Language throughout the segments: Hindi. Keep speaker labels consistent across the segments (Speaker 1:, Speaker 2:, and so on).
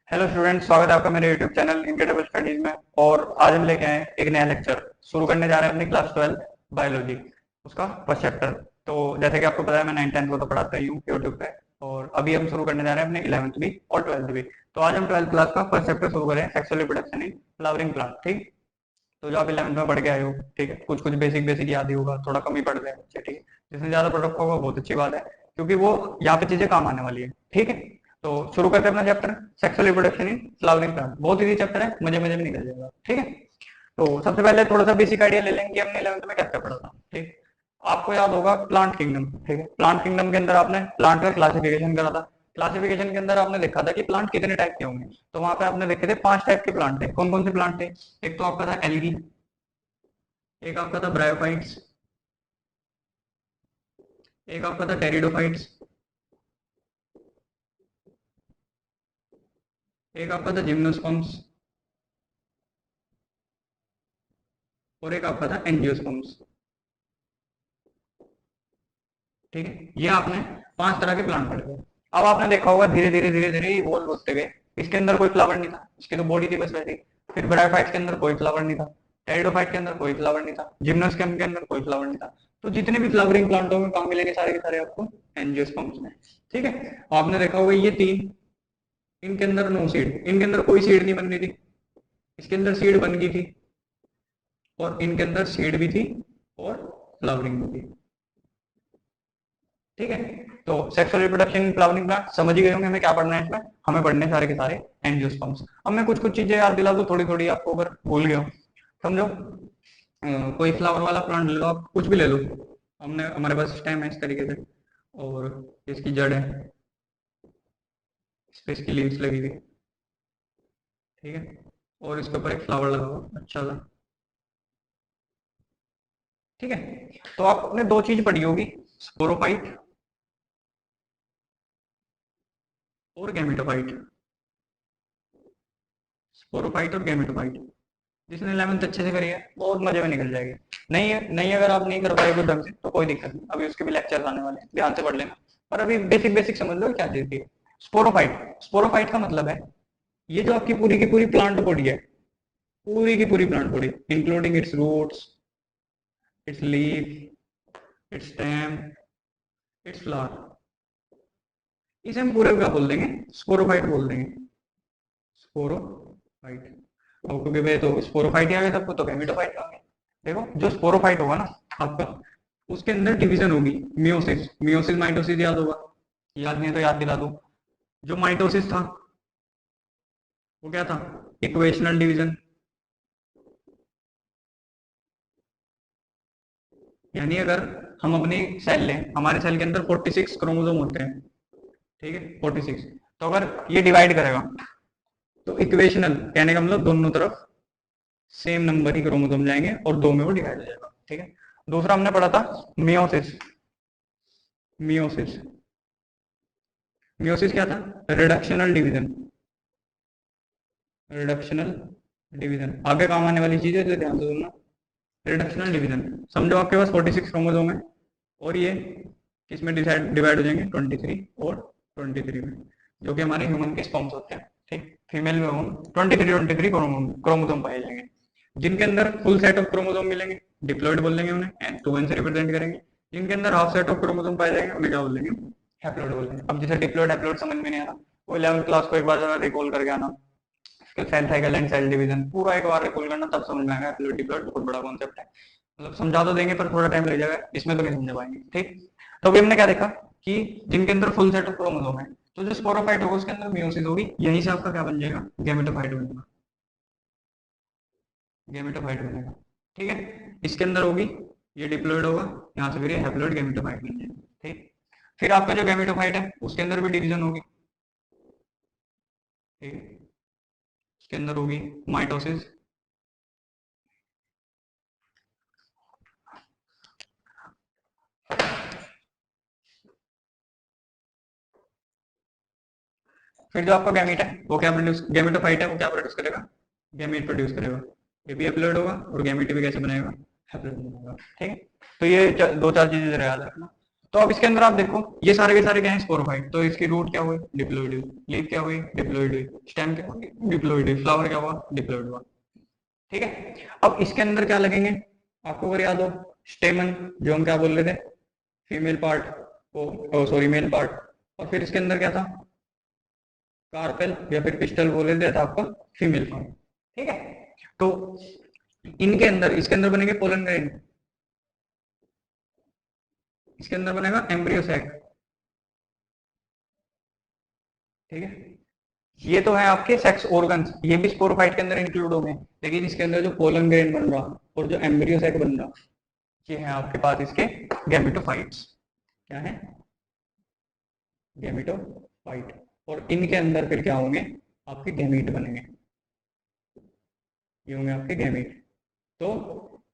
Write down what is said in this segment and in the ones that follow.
Speaker 1: हेलो स्टूडेंट, स्वागत है आपका मेरे यूट्यूब चैनल इनक्रेडिबल स्टडीज में। और आज हम लेके आए हैं एक नया लेक्चर। शुरू करने जा रहे हैं अपनी क्लास 12 बायोलॉजी, उसका फर्स्ट चैप्टर। तो जैसे कि आपको पता है, मैं 9 10 को तो पढ़ाता ही हूँ यूट्यूब पे, और अभी हम शुरू करने जा रहे हैं अपने 11th भी और 12th भी। तो आज हम 12th क्लास का फर्स्ट चैप्टर शुरू करें, sexual reproduction in flowering plant. ठीक। तो जो आप 11th में पढ़ के आए हो, ठीक है, कुछ कुछ बेसिक बेसिक याद ही होगा, थोड़ा कम ही पढ़ते हैं बच्चे, ठीक है। जिसने ज्यादा पढ़ रखा होगा बहुत अच्छी बात है, क्योंकि वो यहाँ पे चीजें काम आने वाली है, ठीक है। तो शुरू करते हैं अपना chapter, sexual reproduction in flowering plant. बहुत इजी चैप्टर है, मजे मजे में निकल जाएगा, ठीक है। तो सबसे पहले थोड़ा सा बेसिक आइडिया ले लेंगे कि हमने 11th में क्या क्या पढ़ा था, ठीक। आपको याद होगा प्लांट किंगडम, ठीक है। प्लांट किंगडम के अंदर आपने प्लांट का क्लासिफिकेशन करा था। क्लासिफिकेशन के अंदर आपने देखा था कि प्लांट कितने टाइप के होंगे। तो वहां पे आपने देखे थे 5 टाइप के प्लांट थे। कौन कौन से प्लांट थे? एक तो आपका था एल्गी, एक आपका था ब्रायोफाइट्स, एक आपका था टेरिडोफाइट्स, एक आपका था जिम्नोस्पर्म्स, और एक आपका था एंजियोस्पर्म्स, ठीक है। ये आपने 5 तरह के प्लांट पढ़े थे। अब आपने देखा होगा धीरे धीरे धीरे धीरे इवॉल्व होते गए। इसके अंदर कोई फ्लावर नहीं था, इसकी तो बॉडी थी बस वैसे ही। फिर ब्रायोफाइट्स के अंदर कोई फ्लावर नहीं था, टेरिडोफाइट के अंदर कोई फ्लावर नहीं था, जिम्नोस्पर्म के अंदर कोई फ्लावर नहीं था। तो जितने भी फ्लावरिंग प्लांटों में काम मिलेंगे सारे के सारे आपको एंजियोस्पर्म्स में, ठीक है। आपने देखा होगा ये 3, इनके अंदर नो सीड, इनके अंदर कोई सीड नहीं बन रही थी। इसके अंदर सीड बन गई थी, और इनके अंदर सीड भी थी, और फ्लावरिंग भी थी, ठीक है। तो सेक्सुअल रिप्रोडक्शन फ्लावरिंग प्लांट समझ ही गए होंगे हमें क्या पढ़ना है इसमें। हमें पढ़ने सारे के सारे एंजियोस्पर्म्स। अब मैं कुछ कुछ चीजें याद दिला दूं थोड़ी थोड़ी आपको, अगर भूल गए हो। समझो, कोई फ्लावर वाला प्लांट ले लो, आप कुछ भी ले लो। हमने हमारे पास स्टेम है इस तरीके से, और इसकी जड़ है, इस पे इसकी लीव्स लगी हुई, ठीक है। और इसके ऊपर एक फ्लावर लगा हुआ अच्छा सा, ठीक है। तो आपने दो चीज पढ़ी होगी, स्पोरोफाइट और गैमेटोफाइट। स्पोरोफाइट और गैमेटोफाइट, जिसने 11th अच्छे से करी है बहुत मजे में निकल जाएगी। नहीं है नहीं, अगर आप नहीं कर पाए कुछ ढंग से तो कोई दिक्कत नहीं, अभी उसके भी लेक्चर आने वाले हैं, ध्यान से पढ़ लेना। पर अभी बेसिक बेसिक समझ लो क्या चीज थी। स्पोरोफाइट, स्पोरोफाइट का मतलब है ये जो आपकी पूरी की पूरी प्लांट बॉडी है, पूरी की पूरी plant body, including its roots, its leaf, its stem, its flower, इसे हम पूरे क्या बोल देंगे? स्पोरोफाइट बोल देंगे, स्पोरोफाइट। और क्योंकि भाई तो स्पोरोफाइट ही आ गया सबको, तो गैमेटोफाइट आ गया। देखो, जो स्पोरोफाइट होगा ना आपका, उसके अंदर डिवीजन होगी, मियोसिस। मियोसिस माइटोसिस याद होगा, याद नहीं है तो याद दिला दो। जो माइटोसिस था वो क्या था? Equational division. यानी अगर हम अपनी सेल लें, हमारे सेल के अंदर 46 क्रोमोसोम होते हैं, ठीक है, 46। तो अगर ये डिवाइड करेगा तो इक्वेशनल कहने का मतलब दोनों तरफ सेम नंबर ही क्रोमोसोम जाएंगे और दो में वो डिवाइड हो जाएगा, ठीक है। दूसरा हमने पढ़ा था मियोसिस। मियोसिस, मियोसिस क्या था? Reductional division. रिडक्शनल डिवीजन आगे काम आने वाली चीज है, इसलिए ध्यान से सुनना। रिडक्शनल डिवीजन, समझो आपके पास 46 क्रोमोसोम है, और ये किसमें डिवाइड हो जाएंगे? 23 और 23 में, जो कि हमारे ह्यूमन के स्पर्म्स होते हैं, ठीक। फीमेल में हम 23 क्रोमोसोम पाए जाएंगे, जिनके अंदर फुल सेट ऑफ क्रोमोसोम मिलेंगे, डिप्लॉइड बोल देंगे उन्हें, एंड 2n से रिप्रेजेंट करेंगे। जिनके अंदर हाफ सेट ऑफ क्रोमोसोम पाए जाएंगे उन्हें क्या बोल देंगे? हैप्लॉइड बोल देंगे। अब जैसे डिप्लॉइड हैप्लॉइड समझ में नहीं आ रहा, वो 11th क्लास को एक बार जरा रिकॉल करके आना, cell cycle and cell division पूरा एक बार रिकॉल करना, तब समझ में आएगा। हैप्लॉइड डिप्लॉइड बहुत बड़ा कॉन्सेप्ट है, मतलब समझा तो देंगे पर थोड़ा टाइम लग जाएगा, इसमें तो नहीं समझा पाएंगे, ठीक। तो अभी हमने क्या देखा कि जिनके अंदर फुल सेट ऑफ क्रोमोसोम है, तो जो स्पोरोफाइट होगा उसके अंदर मियोसिस होगी, यहीं से आपका क्या बन जाएगा? गैमेटोफाइट बनेगा। गैमेटोफाइट बनेगा, ठीक है। इसके अंदर होगी, ये डिप्लॉइड होगा, यहाँ से फिर ये हैप्लॉइड गैमेटोफाइट बन जाएगा, ठीक। फिर आपका जो गैमेटोफाइट है उसके अंदर भी डिवीजन होगी, ठीक है। उसके अंदर होगी माइटोसिस, फिर जो आपका गैमेट है वो क्या प्रोड्यूस, गैमेटोफाइट है वो क्या प्रोड्यूस करेगा? गैमेट प्रोड्यूस करेगा। ये भी हैप्लॉइड होगा, और गैमेट भी कैसे बनाएगा? हैप्लॉइड बनाएगा, ठीक है। तो ये दो चार चीजें जरा याद रखना। तो अब इसके अंदर आप देखो ये सारे के सारे क्या है, स्पोरोफाइट। तो इसकी रूट क्या हुई, डिप्लॉइड हुई। लीफ क्या हुई, डिप्लॉइड हुई। स्टेम क्या हुई, डिप्लॉइड हुई। फ्लावर क्या हुआ, डिप्लॉइड हुआ। ठीक है। अब इसके अंदर क्या लगेंगे, आपको अगर याद हो, स्टेमन जो हम क्या बोल रहे थे, फीमेल पार्ट, वो सॉरी मेल पार्ट। और फिर इसके अंदर क्या था, कार्पेल या फिर पिस्टल बोल रहे थे आपका, फीमेल पार्ट। ठीक है। तो इनके अंदर, इसके अंदर बनेंगे पोलन ग्रेन, इसके अंदर बनेगा एम्ब्रियो सैक। ठीक है। ये तो है आपके सेक्स ऑर्गन्स, ये भी स्पोरोफाइट के अंदर इंक्लूड होंगे। लेकिन इसके अंदर जो पोलन ग्रेन बन रहा और जो एम्ब्रियो सैक बन रहा, ये है आपके पास इसके गैमेटोफाइट्स। क्या है, गैमेटोफाइट। और इनके अंदर फिर क्या होंगे, आपके गैमीट बनेंगे। ये होंगे आपके गैमीट। तो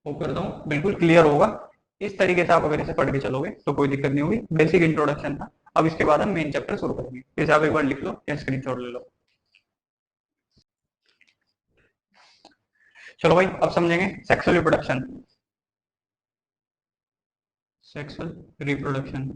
Speaker 1: वो करता हूँ बिल्कुल क्लियर होगा। इस तरीके से आप अगर इसे पढ़ के चलोगे तो कोई दिक्कत नहीं होगी। बेसिक इंट्रोडक्शन था। अब इसके बाद हम मेन चैप्टर शुरू करेंगे। इसे आप एक बार लिख लो या स्क्रीनशॉट ले लो। चलो भाई, अब समझेंगे सेक्सुअल रिप्रोडक्शन। Sexual reproduction.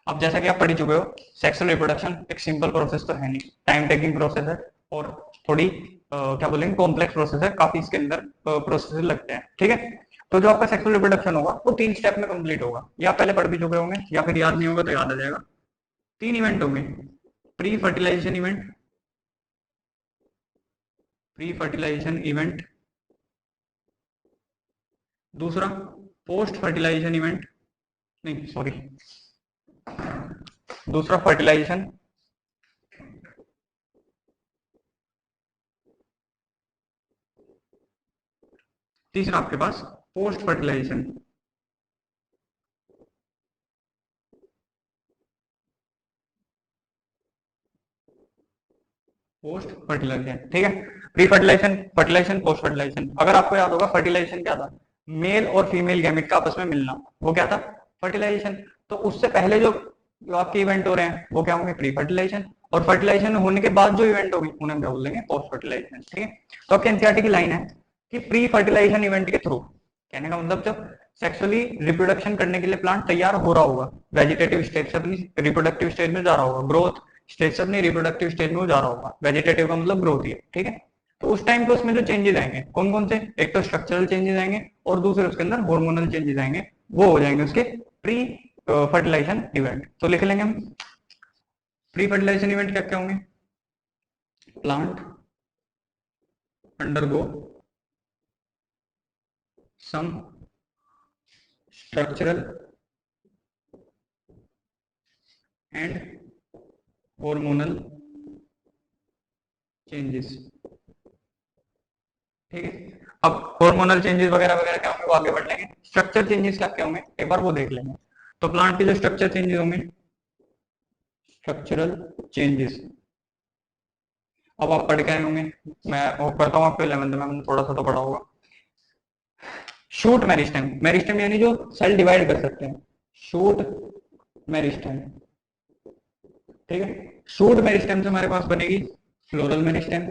Speaker 1: अब जैसा कि आप पढ़ चुके हो, सेक्सुअल रिप्रोडक्शन एक सिंपल प्रोसेस तो है नहीं, टाइम टेकिंग प्रोसेस है। और थोड़ी क्या बोलेंगे, कॉम्प्लेक्स प्रोसेस है। काफी इसके अंदर प्रोसेस लगते हैं। ठीक है। तो जो आपका सेक्सुअल रिप्रोडक्शन होगा वो 3 स्टेप में कंप्लीट होगा। या पहले पढ़ भी चुके होंगे, या फिर याद नहीं होगा तो याद आ जाएगा। 3 इवेंट होंगे। Pre fertilization event, pre fertilization event. दूसरा पोस्ट फर्टिलाइजेशन इवेंट, नहीं सॉरी, दूसरा फर्टिलाइजेशन। तीसरा आपके पास पोस्ट फर्टिलाइजेशन। Post fertilization. ठीक है। Pre fertilization, fertilization, post fertilization. अगर आपको याद होगा फर्टिलाइजेशन क्या था, मेल और फीमेल गैमेट का आपस में मिलना, वो क्या था, फर्टिलाइजेशन। तो उससे पहले जो जो आपके इवेंट हो रहे हैं वो क्या होंगे, प्री फर्टिलाइजेशन। और फर्टिलाइजेशन होने के बाद जो इवेंट होगी उन्हें हम क्या बोल देंगे, पोस्ट फर्टिलाइजेशन। ठीक है। तो आपके एनसीईआरटी की लाइन है कि प्री फर्टिलाइजेशन इवेंट के थ्रू, कहने का मतलब जब सेक्सुअली रिप्रोडक्शन करने के लिए प्लांट तैयार हो रहा होगा, वेजिटेटिव स्टेज से अपनी रिप्रोडक्टिव स्टेज में जा रहा होगा, ग्रोथ स्टेज से अपनी रिप्रोडक्टिव स्टेज में जा रहा होगा। वेजिटेटिव का मतलब ग्रोथ ही है। ठीक है। तो उस टाइम पे उसमें जो चेंजेस आएंगे कौन कौन से, एक तो स्ट्रक्चरल चेंजेस आएंगे और दूसरे उसके अंदर हार्मोनल चेंजेस आएंगे। वो हो जाएंगे उसके प्री फर्टिलाइजेशन इवेंट। तो लिख लेंगे हम, प्री फर्टिलाइजेशन इवेंट क्या क्या होंगे, plant undergo some structural and hormonal changes. ठीक है। अब हार्मोनल चेंजेस वगैरह वगैरह क्या होंगे वो आगे बढ़ लेंगे। स्ट्रक्चर चेंजेस क्या क्या होंगे एक बार वो देख लेंगे। तो प्लांट के जो स्ट्रक्चर चेंजेस होंगे, स्ट्रक्चरल चेंजेस, अब आप पढ़ के आए होंगे, मैं वो करता हूँ आपको 11th में, मैंने थोड़ा सा तो पढ़ा होगा। शूट मेरिस्टेम, मेरिस्टेम यानी जो सेल डिवाइड कर सकते हैं, शूट मेरिस्टेम। ठीक है। शूट मेरिस्टेम से हमारे पास बनेगी फ्लोरल मेरिस्टेम।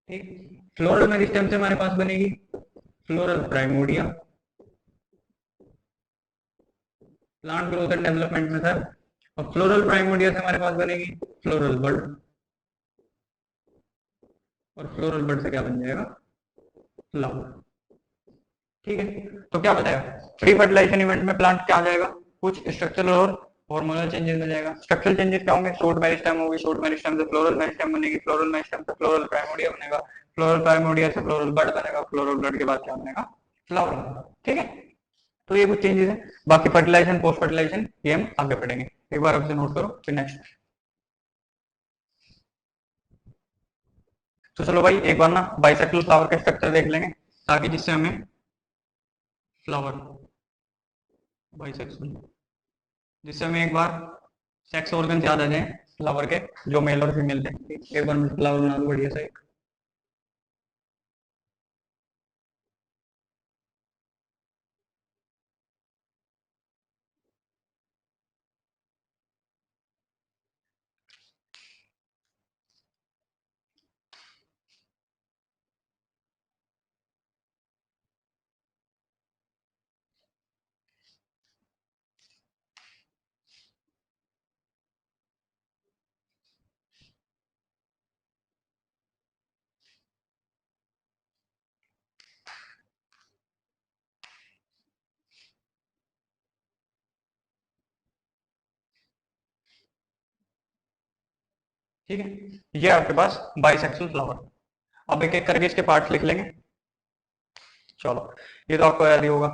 Speaker 1: ठीक। फ्लोरल मेरिस्टेम से हमारे पास बनेगी floral primordia. Plant growth and development में सर। और फ्लोरल प्राइमोडिया से हमारे पास बनेगी फ्लोरल बड। और फ्लोरल बड से क्या बन जाएगा, फ्लावर। ठीक है। तो क्या बताया, प्री फर्टिलाइजेशन इवेंट में प्लांट क्या आ जाएगा, कुछ स्ट्रक्चरल और हार्मोनल चेंजेस में जाएगा। स्ट्रक्चरल चेंजेस क्या होंगे, शॉर्ट मेरिस्टेम होगी, शॉर्ट मेरिस्टेम से फ्लोरल मेरिस्टेम बनेगी, फ्लोरल मेरिस्टेम से फ्लोरल प्राइमोडिया बनेगा, फ्लोरल प्राइमोडिया से फ्लोरल बड बनेगा, फ्लोरल बड के बाद क्या बनेगा, फ्लावर। ठीक है। तो ये कुछ चेंजेस है। बाकी फर्टिलाइजेशन पोस्ट फर्टिलाइजेशन ये हम आगे पढ़ेंगे। एक बार आपसे नोट करो फिर नेक्स्ट। तो चलो भाई एक बार ना बाइसेक्टल फ्लावर का स्ट्रक्चर देख लेंगे, ताकि जिससे हमें फ्लावर बाइसेक्सुअल, जिससे हमें एक बार सेक्स ऑर्गन याद आ जाए फ्लावर के, जो मेल और फीमेल थे। एक बार मैं फ्लावर बना दूं बढ़िया सा एक। ठीक है, ये आपके पास बाइसेक्सुअल फ्लावर। अब एक एक करके इसके पार्ट्स लिख लेंगे। चलो, ये तो आपको याद ही होगा,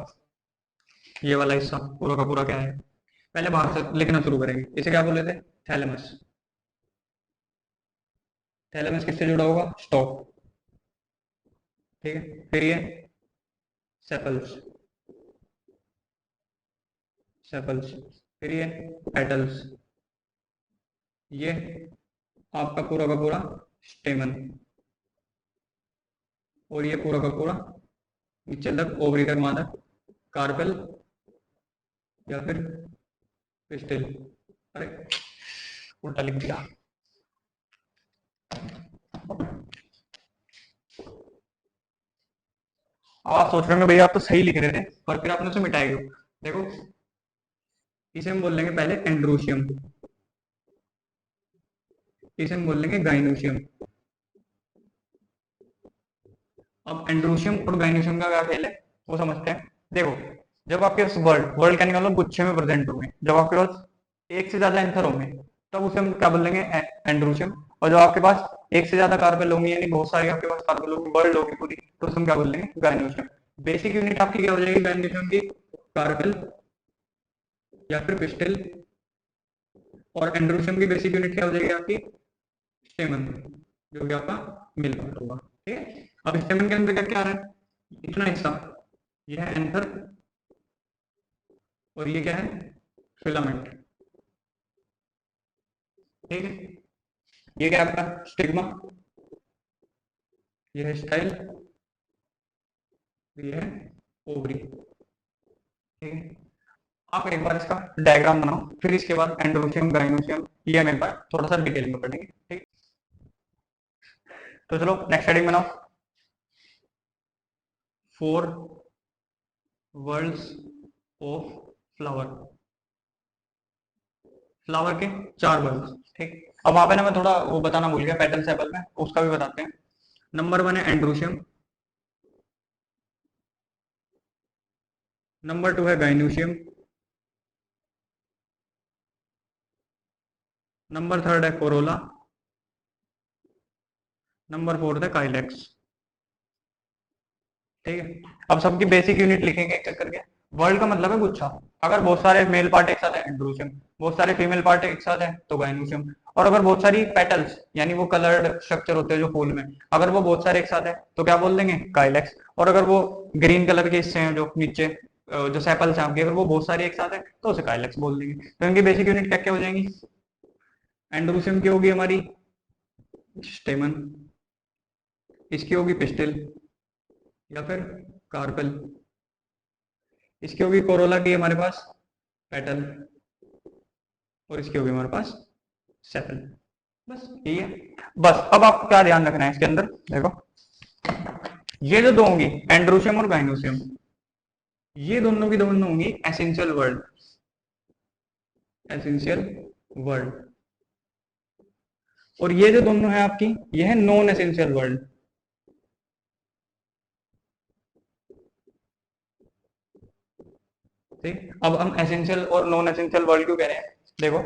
Speaker 1: ये वाला हिस्सा पूरा का पूरा क्या है। पहले बाहर से लिखना शुरू करेंगे। इसे क्या बोले थे? थैलेमस। थैलेमस किससे जुड़ा होगा? स्टॉक। ठीक है, फिर ये सेपल्स। सेपल्स, फिर ये पेटल्स, ये आपका पूरा का पूरा स्टेमन, और ये पूरा का पूरा नीचे तक ओवरी तक वहां तक कार्पेल या फिर पिस्टिल। अरे, उल्टा लिख दिया। अब आप सोच रहे होंगे भैया आप तो सही लिख रहे थे, पर फिर आपने उसे मिटाया क्यों? देखो, इसे हम बोल लेंगे पहले एंड्रोशियम, इसे हम बोल लेंगे गाइनोशियम। अब एंड्रोशियम और गाइनोशियम का क्या खेल है वो समझते हैं। देखो, जब आपके पास वर्ड वर्ड कहने का मतलब गुच्छे में प्रेजेंट होंगे, जब आपके पास एक से ज्यादा एंथर होंगे, तब उसे हम क्या बोल लेंगे? एंड्रोशियम। और जब आपके पास एक से ज्यादा कार्पेल होंगी, यानी बहुत सारी आपके पास कार्पेल होंगी, वर्ल्ड होगी पूरी, तो उसे हम क्या बोल लेंगे? गाइनोशियम। बेसिक यूनिट आपकी क्या हो जाएगी गाइनोशियम की? कार्पेल या फिर पिस्टल। और एंड्रोशियम की बेसिक यूनिट क्या हो जाएगी आपकी? स्टेमन, जो कि आपका मिल पार्ट होगा। ठीक है, अब स्टेमन के अंदर क्या क्या आ रहा है? इतना हिस्सा, ये है एंथर, और ये क्या है? फिलामेंट। ठीक है, ये क्या है आपका? स्टिग्मा, ये है स्टाइल, ये है ओवरी। ठीक है, आप एक बार इसका डायग्राम बनाओ, फिर इसके बाद एंडोमेट्रियम गाइनोशियम ये हम एक बार थोड़ा सा डिटेल में पढ़ेंगे। ठीक, तो चलो नेक्स्ट हेडिंग बनाओ। 4 वर्ल्ड्स ऑफ फ्लावर। फ्लावर के 4 वर्ल्ड। ठीक, अब वहां पे ना मैं थोड़ा वो बताना भूल गया, पेटल सेपल में, उसका भी बताते हैं। नंबर 1 है एंड्रोशियम, नंबर 2 है गाइनोशियम, नंबर 3 है कोरोला, नंबर 4 है काइलेक्स। ठीक है, अब सबकी बेसिक यूनिट लिखेंगे एक एक करके। वर्ल्ड का मतलब है गुच्छा। अगर बहुत सारे मेल पार्ट एक साथ है एंड्रोशियम, बहुत सारे फीमेल पार्ट एक साथ है तो गाइनोशियम। और अगर बहुत सारी पेटल्स यानी वो कलर्ड स्ट्रक्चर होते हैं जो फूल में, अगर वो बहुत सारे एक साथ है तो क्या बोल देंगे? काइलेक्स। और अगर वो ग्रीन कलर के हिस्से हैं जो नीचे जो सेपल्स हैं आपके, अगर वो बहुत सारे एक साथ है तो उसे काइलेक्स बोल देंगे। तो इनकी बेसिक यूनिट क्या क्या हो जाएंगी? एंड्रोशियम की होगी हमारी स्टेमन, इसकी होगी पिस्टिल या फिर कार्पेल, इसकी होगी कोरोला की हमारे पास पेटल, और इसकी होगी हमारे पास सेपल। बस यही है। बस अब आपको क्या ध्यान रखना है इसके अंदर, देखो, ये जो दो होंगी एंड्रोशियम और गाइनोशियम, ये दोनों की दोनों होंगी एसेंशियल वर्ड। Essential word. और ये जो दोनों है आपकी, ये है नॉन एसेंशियल वर्ड। ठीक, अब हम एसेंशियल और नॉन एसेंशियल वर्ड क्यों कह रहे हैं? देखो,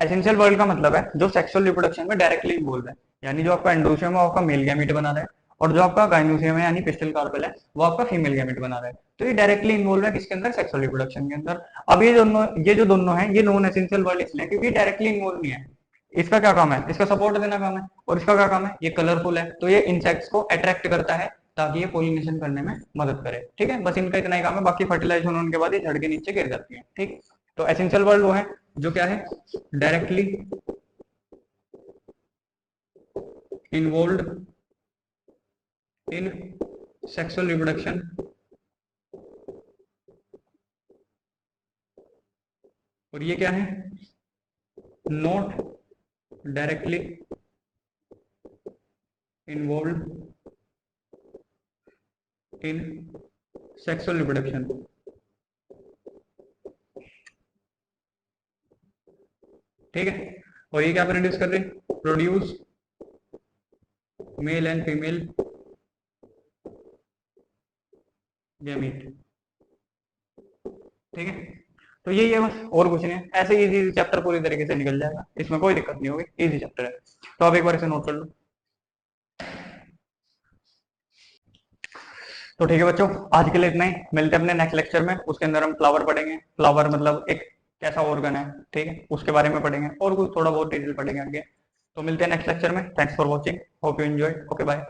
Speaker 1: एसेंशियल वर्ड का मतलब है जो सेक्सुअल रिप्रोडक्शन में डायरेक्टली इन्वॉल्व है, यानी जो आपका एंड्रोशियम है वो आपका मेल गैमेट बना रहा है, और जो आपका गाइनोशियम है यानी पिस्टल कार्पेल है वो आपका फीमेल गैमेट बना रहा है। तो ये डायरेक्टली इन्वॉल्व है किसके अंदर? सेक्सुअल रिप्रोडक्शन के अंदर। अब ये जो दोनों है ये नॉन एसेंशियल वर्ड इसलिए क्योंकि डायरेक्टली इन्वॉल्व नहीं है। इसका क्या काम है? इसका सपोर्ट देना काम है। और इसका क्या काम है? ये कलरफुल है तो ये इंसेक्ट्स को अट्रैक्ट करता है ताकि ये पोलिनेशन करने में मदद करे। ठीक है, बस इनका इतना ही काम है, बाकी फर्टिलाइजेशन होने के बाद ये झड़ के नीचे गिर जाती है। ठीक, तो एसेंशियल वर्ड वो है जो क्या है? Directly involved in sexual reproduction और ये क्या है? Not directly involve in sexual reproduction. ठीक है, और ये क्या प्रोड्यूस कर रहे हैं? Produce male and female gamete. ठीक है, तो यही है बस, और कुछ नहीं है। ऐसे इजी चैप्टर पूरी तरीके से निकल जाएगा, इसमें कोई दिक्कत नहीं होगी, इजी चैप्टर है। तो आप एक बार इसे नोट कर लो। तो ठीक है बच्चों, आज के लिए इतना ही। मिलते हैं अपने नेक्स्ट लेक्चर में, उसके अंदर हम फ्लावर पढ़ेंगे। फ्लावर मतलब एक कैसा ऑर्गन है, ठीक है, उसके बारे में पढ़ेंगे, और कुछ थोड़ा बहुत डिटेल पढ़ेंगे आगे। तो मिलते हैं नेक्स्ट लेक्चर में। Thanks for watching, hope you enjoy. Okay bye.